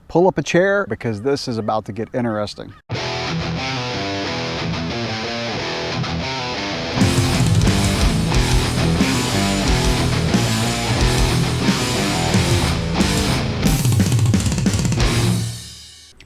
pull up a chair because this is about to get interesting.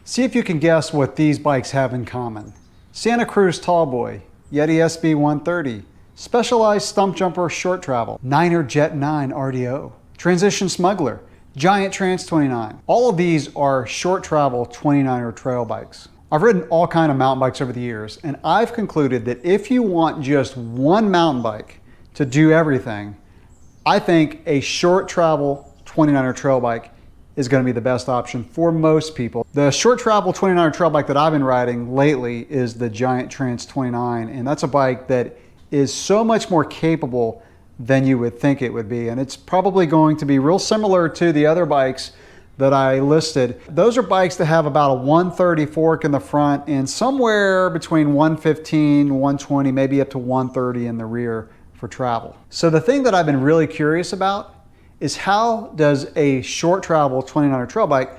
See if you can guess what these bikes have in common. Santa Cruz Tallboy, Yeti SB 130, Specialized Stump Jumper Short Travel, Niner Jet 9 RDO, Transition Smuggler, Giant Trans 29. All of these are short travel 29er trail bikes. I've ridden all kinds of mountain bikes over the years, and I've concluded that if you want just one mountain bike to do everything, I think a short travel 29er trail bike is going to be the best option for most people. The short travel 29er trail bike that I've been riding lately is the Giant Trans 29, and that's a bike that is so much more capable than you would think it would be, and it's probably going to be real similar to the other bikes that I listed. Those are bikes that have about a 130 fork in the front and somewhere between 115, 120, maybe up to 130 in the rear for travel. So the thing that I've been really curious about is how does a short travel 29er trail bike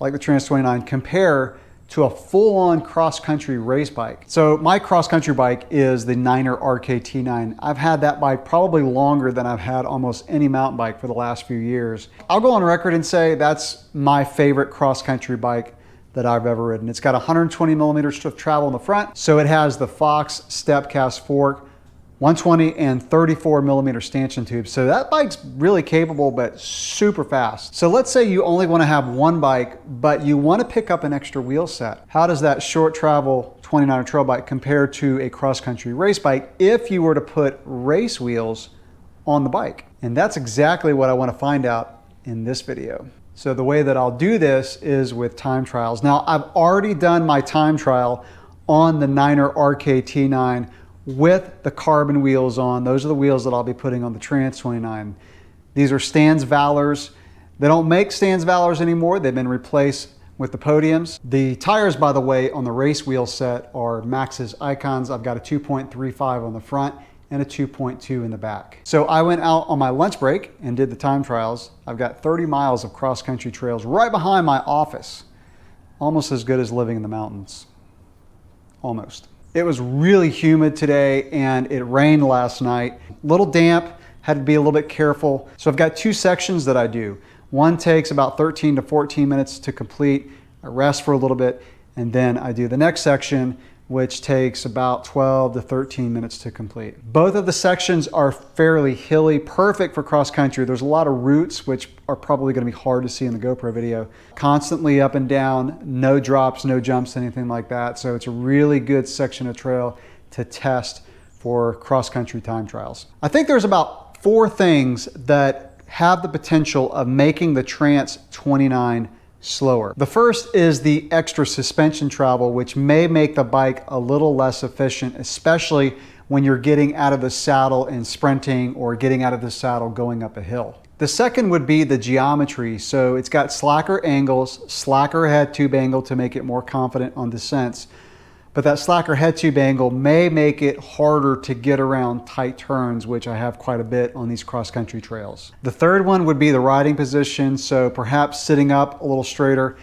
like the Trans 29 compare to a full-on cross-country race bike. So my cross-country bike is the Niner RKT9. I've had that bike probably longer than I've had almost any mountain bike for the last few years. I'll go on record and say that's my favorite cross-country bike that I've ever ridden. It's got 120 millimeters of travel in the front, so it has the Fox step cast fork, 120 and 34 millimeter stanchion tubes. So that bike's really capable, but super fast. So let's say you only want to have one bike, but you want to pick up an extra wheel set. How does that short travel 29er trail bike compare to a cross-country race bike if you were to put race wheels on the bike? And that's exactly what I want to find out in this video. So the way that I'll do this is with time trials. Now, I've already done my time trial on the Niner RKT9 with the carbon wheels on. Those are the wheels that I'll be putting on the Trans 29. These are Stans Valors. They don't make Stans Valors anymore. They've been replaced with the Podiums. The tires, by the way, on the race wheel set are Maxxis Icons. I've got a 2.35 on the front and a 2.2 in the back. So I went out on my lunch break and did the time trials. I've got 30 miles of cross-country trails right behind my office. Almost as good as living in the mountains. Almost. It was really humid today and it rained last night. A little damp, had to be a little bit careful. So I've got two sections that I do. One takes about 13 to 14 minutes to complete. I rest for a little bit and then I do the next section, which takes about 12 to 13 minutes to complete. Both of the sections are fairly hilly, perfect for cross country. There's a lot of roots, which are probably gonna be hard to see in the GoPro video. Constantly up and down, no drops, no jumps, anything like that. So it's a really good section of trail to test for cross country time trials. I think there's about 4 things that have the potential of making the Trans 29 slower. The first is the extra suspension travel, which may make the bike a little less efficient, especially when you're getting out of the saddle and sprinting or getting out of the saddle going up a hill. The second would be the geometry. So it's got slacker angles, slacker head tube angle to make it more confident on descents. But that slacker head tube angle may make it harder to get around tight turns, which I have quite a bit on these cross-country trails. The third one would be the riding position. So perhaps sitting up a little straighter,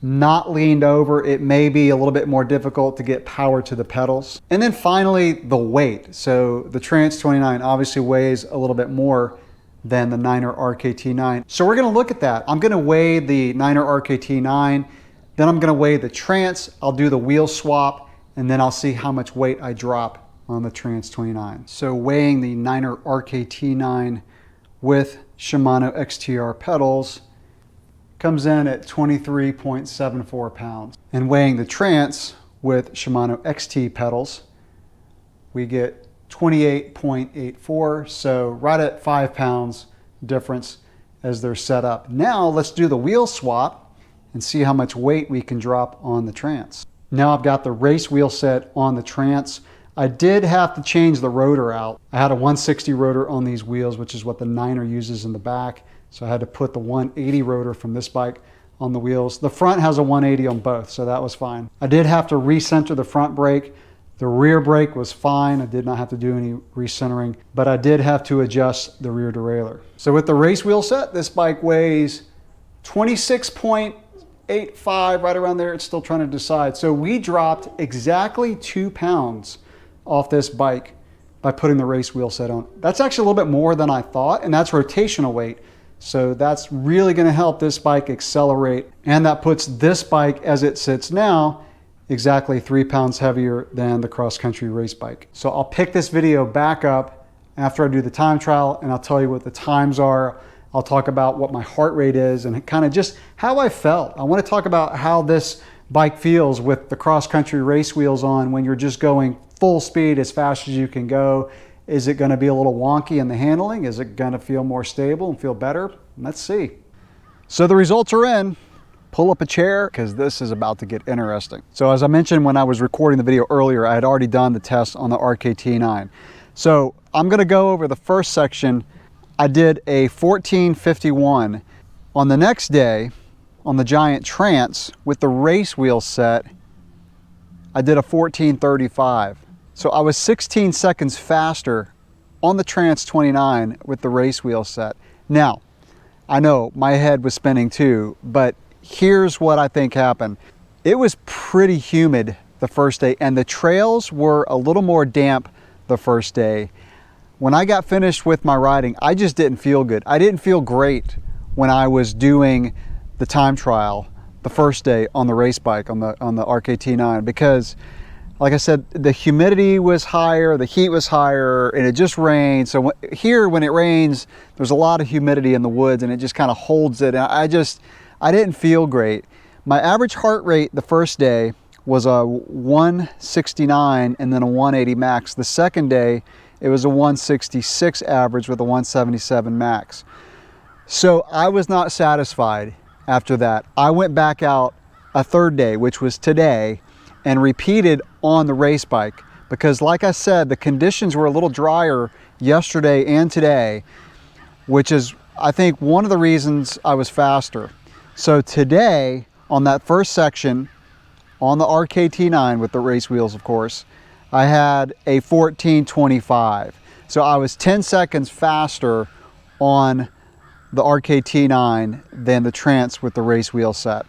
not leaned over, it may be a little bit more difficult to get power to the pedals. And then finally, the weight. So the Trans 29 obviously weighs a little bit more than the Niner RKT9. So we're gonna look at that. I'm gonna weigh the Niner RKT9, then I'm gonna weigh the Trans, I'll do the wheel swap, and then I'll see how much weight I drop on the Trans 29. So weighing the Niner RKT9 with Shimano XTR pedals comes in at 23.74 pounds. And weighing the Trans with Shimano XT pedals, we get 28.84, so right at 5 pounds difference as they're set up. Now let's do the wheel swap and see how much weight we can drop on the Trans. Now I've got the race wheel set on the Trans. I did have to change the rotor out. I had a 160 rotor on these wheels, which is what the Niner uses in the back. So I had to put the 180 rotor from this bike on the wheels. The front has a 180 on both, so that was fine. I did have to recenter the front brake. The rear brake was fine. I did not have to do any recentering, but I did have to adjust the rear derailleur. So with the race wheel set, this bike weighs 26.8 8.5, right around there. It's still trying to decide. So we dropped exactly 2 pounds off this bike by putting the race wheel set on. That's actually a little bit more than I thought, and that's rotational weight. So that's really going to help this bike accelerate, and that puts this bike as it sits now exactly 3 pounds heavier than the cross-country race bike. So I'll pick this video back up after I do the time trial, and I'll tell you what the times are. I'll talk about what my heart rate is and kind of just how I felt. I want to talk about how this bike feels with the cross-country race wheels on when you're just going full speed as fast as you can go. Is it going to be a little wonky in the handling? Is it going to feel more stable and feel better? Let's see. So the results are in. Pull up a chair because this is about to get interesting. So as I mentioned when I was recording the video earlier, I had already done the test on the RKT9. So I'm going to go over the first section. I did a 14:51. On the next day, on the Giant Trance with the race wheel set, I did a 14:35. So I was 16 seconds faster on the Trance 29 with the race wheel set. Now, I know my head was spinning too, but here's what I think happened. It was pretty humid the first day, and the trails were a little more damp the first day. When I got finished with my riding, I just didn't feel good. I didn't feel great when I was doing the time trial the first day on the race bike on the RKT9 because, like I said, the humidity was higher, the heat was higher, and it just rained. So here, when it rains, there's a lot of humidity in the woods, and it just kind of holds it. And I didn't feel great. My average heart rate the first day was a 169 and then a 180 max. The second day, it was a 166 average with a 177 max. So I was not satisfied after that. I went back out a third day, which was today, and repeated on the race bike because, like I said, the conditions were a little drier yesterday and today, which is, I think, one of the reasons I was faster. So today, on that first section, on the RKT9 with the race wheels, of course, I had a 14:25. So I was 10 seconds faster on the RKT9 than the Trance with the race wheel set.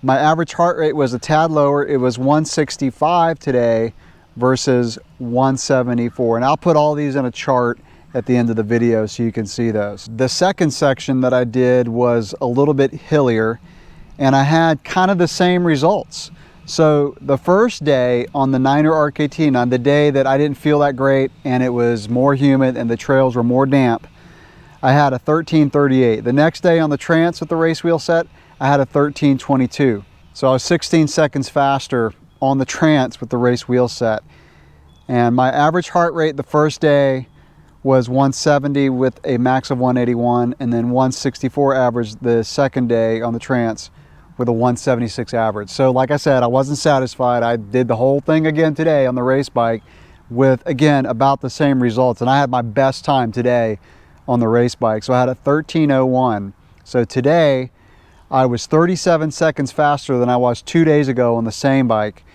My average heart rate was a tad lower. It was 165 today versus 174. And I'll put all these in a chart at the end of the video so you can see those. The second section that I did was a little bit hillier, and I had kind of the same results. So the first day on the Niner RKT9, the day that I didn't feel that great and it was more humid and the trails were more damp, I had a 13:38. The next day on the Trance with the race wheel set, I had a 13:22. So I was 16 seconds faster on the Trance with the race wheel set. And my average heart rate the first day was 170 with a max of 181, and then 164 average the second day on the Trance with a 176 average. So like I said, I wasn't satisfied. I did the whole thing again today on the race bike with, again, about the same results. And I had my best time today on the race bike. So I had a 13:01. So today I was 37 seconds faster than I was 2 days ago on the same bike.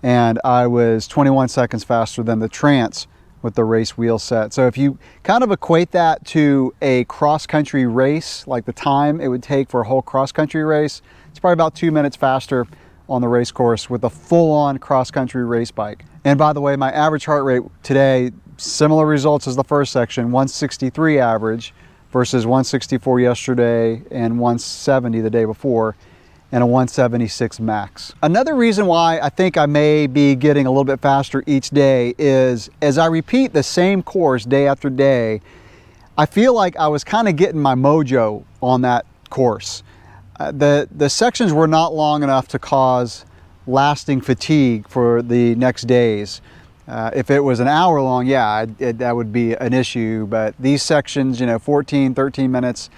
And I was 21 seconds faster than the Trance with the race wheel set. So if you kind of equate that to a cross-country race, like the time it would take for a whole cross-country race, it's probably about 2 minutes faster on the race course with a full-on cross-country race bike. And by the way, my average heart rate today, similar results as the first section, 163 average versus 164 yesterday and 170 the day before, and a 176 max. Another reason why I think I may be getting a little bit faster each day is as I repeat the same course day after day, I feel like I was kind of getting my mojo on that course. The sections were not long enough to cause lasting fatigue for the next days. If it was an hour long, yeah, that would be an issue, but these sections, 14, 13 minutes,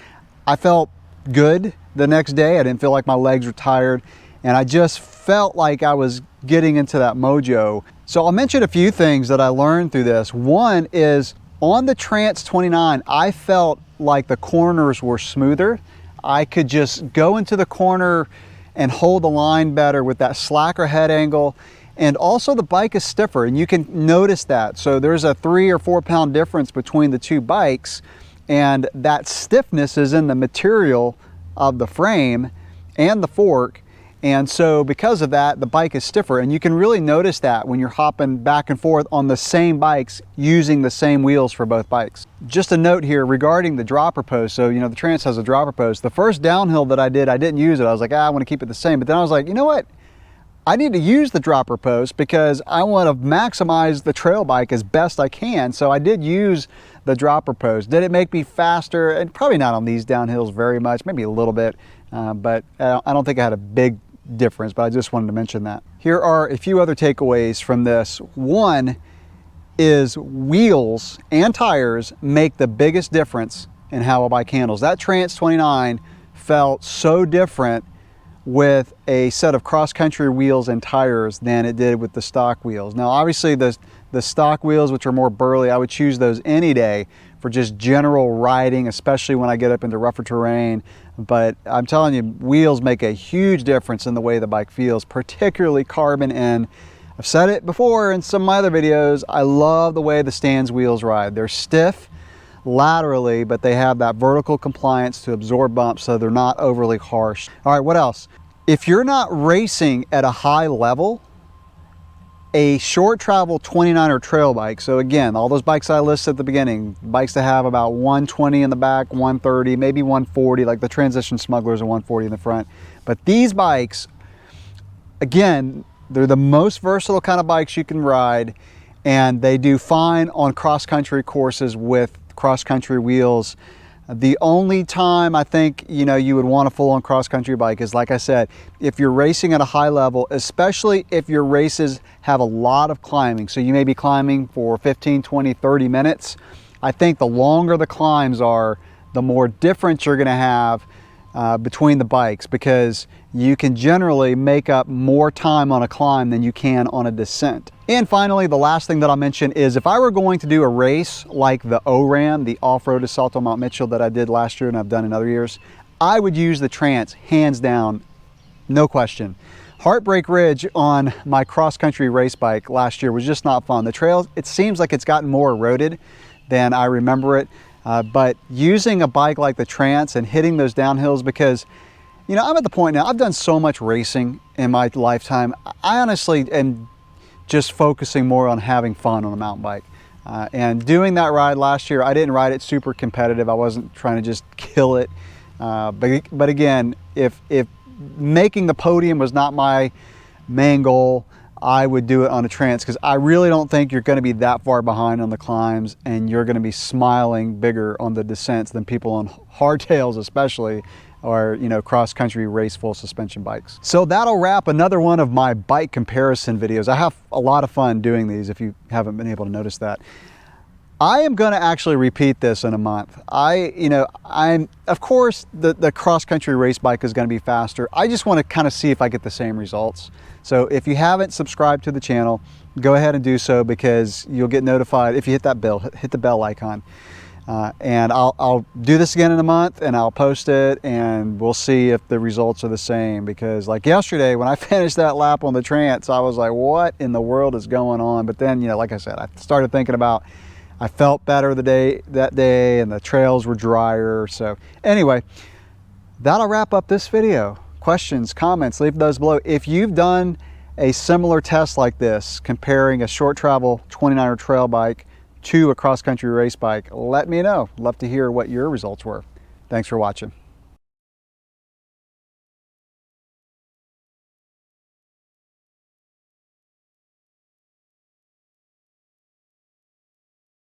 I felt good the next day. I didn't feel like my legs were tired, and I just felt like I was getting into that mojo. So I'll mention a few things that I learned through this. One is on the Trance 29, I felt like the corners were smoother. I could just go into the corner and hold the line better with that slacker head angle. And also the bike is stiffer, and you can notice that. So there's a 3 or 4 pound difference between the two bikes, and that stiffness is in the material of the frame and the fork, And so because of that, the bike is stiffer, and you can really notice that when you're hopping back and forth on the same bikes using the same wheels for both bikes. Just a note here regarding the dropper post. So, you know, the Trance has a dropper post. The first downhill that I didn't use it. I was like, I want to keep it the same. But then I was like, you know what? I need to use the dropper post because I want to maximize the trail bike as best I can. So I did use the dropper post. Did it make me faster? And probably not on these downhills very much, maybe a little bit, but I don't think I had a big difference, but I just wanted to mention that. Here are a few other takeaways from this. One is wheels and tires make the biggest difference in how a bike handles. That Trance 29 felt so different with a set of cross-country wheels and tires than it did with the stock wheels. Now obviously the stock wheels, which are more burly, I would choose those any day for just general riding, especially when I get up into rougher terrain. But I'm telling you, wheels make a huge difference in the way the bike feels, particularly carbon. And I've said it before in some of my other videos, I love the way the Stan's wheels ride. They're stiff laterally, but they have that vertical compliance to absorb bumps, so they're not overly harsh. All right, what else? If you're not racing at a high level, a short travel 29er trail bike, so again, all those bikes I listed at the beginning, bikes that have about 120 in the back, 130, maybe 140, like the Transition Smugglers are 140 in the front. But these bikes, again, they're the most versatile kind of bikes you can ride, and they do fine on cross-country courses with cross-country wheels. The only time I think, you know, you would want a full-on cross-country bike is, like I said, if you're racing at a high level, especially if your races have a lot of climbing. So you may be climbing for 15, 20, 30 minutes. I think the longer the climbs are, the more difference you're going to have between the bikes, because you can generally make up more time on a climb than you can on a descent. And finally, the last thing that I'll mention is if I were going to do a race like the ORAM, the Off-Road Assault on Mount Mitchell that I did last year and I've done in other years, I would use the Trance, hands down, no question. Heartbreak Ridge on my cross-country race bike last year was just not fun. The trail, it seems like it's gotten more eroded than I remember it. But using a bike like the Trance and hitting those downhills, because, you know, I'm at the point now, I've done so much racing in my lifetime. I honestly am just focusing more on having fun on a mountain bike. And doing that ride last year, I didn't ride it super competitive. I wasn't trying to just kill it. But again, if making the podium was not my main goal, I would do it on a Trance, because I really don't think you're going to be that far behind on the climbs, and you're going to be smiling bigger on the descents than people on hardtails especially, or, you know, cross-country race full suspension bikes. So that'll wrap another one of my bike comparison videos. I have a lot of fun doing these, if you haven't been able to notice that. I am going to actually repeat this in a month. Of course, the cross-country race bike is going to be faster. I just want to kind of see if I get the same results. So if you haven't subscribed to the channel, go ahead and do so, because you'll get notified if you hit that bell, hit the bell icon. And I'll do this again in a month, and I'll post it, and we'll see if the results are the same. Because like yesterday, when I finished that lap on the Trance, I was like, what in the world is going on? But then, you know, like I said, I started thinking about, I felt better that day, and the trails were drier. So anyway, that'll wrap up this video. Questions, comments, leave those below. If you've done a similar test like this, comparing a short travel 29er trail bike to a cross-country race bike, let me know. Love to hear what your results were. Thanks for watching.